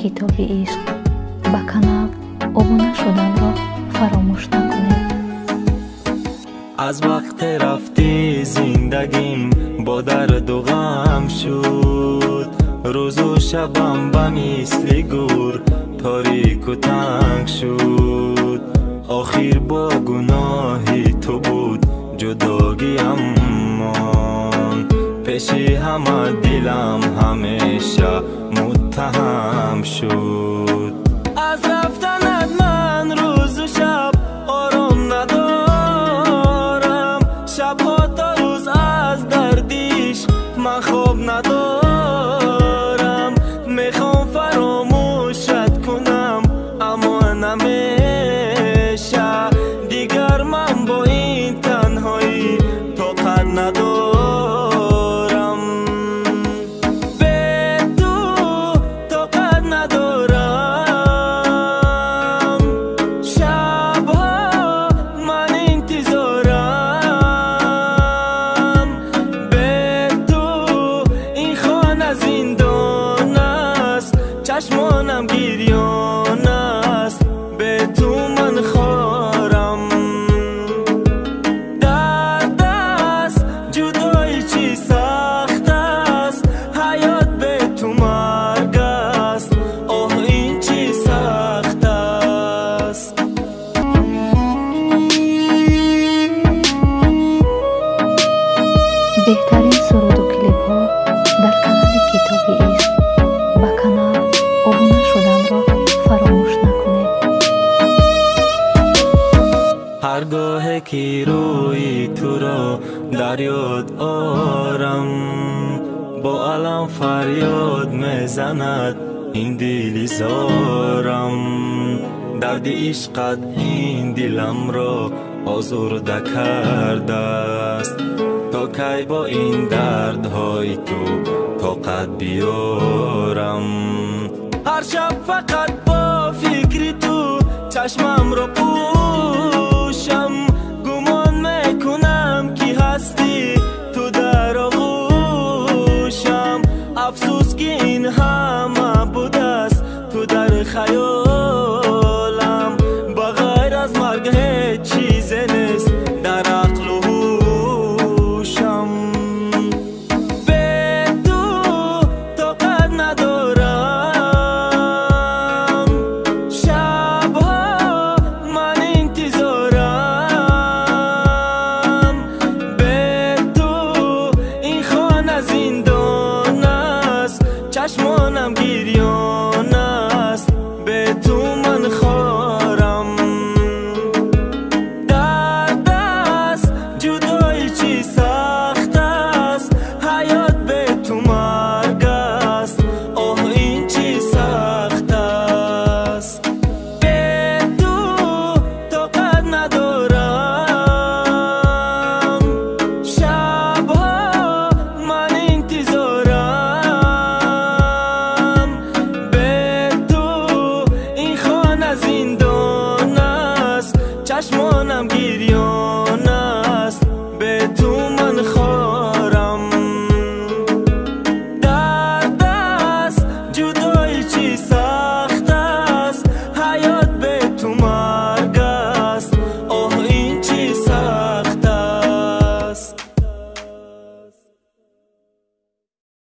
کتاب عشق با کانال ابونه شدن را فراموش نکنید. از وقت رفتی زندگیم با درد و غم شد، روز و شبم به مثل گور تاریک و تنگ شد. آخر با گناهی تو بود جداگیم مان، پیش همه دلم همیشه متهم شد. از رفتنت من روز و شب آرام ندارم، شبها تا روز از دردیش من خواب ندارم. میخوام فراموشت کنم اما نمیشه، دیگر من با این تنهایی طاقت ندارم. به تو طاقت ندارم، شبها من انتظارم. به تو این خانه زندان است، چشمانم گریان است. به تو من خارم، درد است جدایی چی سخت است، حیات به تو مرگ است. آه این چی سخت است. بهترین سرود و کلیپ ها در کانال کتاب عشق. با کانال ابونه شدن را فراموش نکنید. هرگاه که روی تو را در یاد آرم، با علم فریاد میزند این دل زارم. درد عشقت این دلم را آزرده کرده است، تا کی با این دردهای تو طاقت بیارم. هر شب فقط با فکر تو چشمم را پوشم، گمان میکنم که هستی تو در آغوشم. افسوس که این همه بود است تو در خیالم، بغیر از مرگ هیچ چیزی نیست در عقل و هوشم. به تو طاقت ندارم، شبها من انتظارم. به تو این خانه زندان است، چشمانم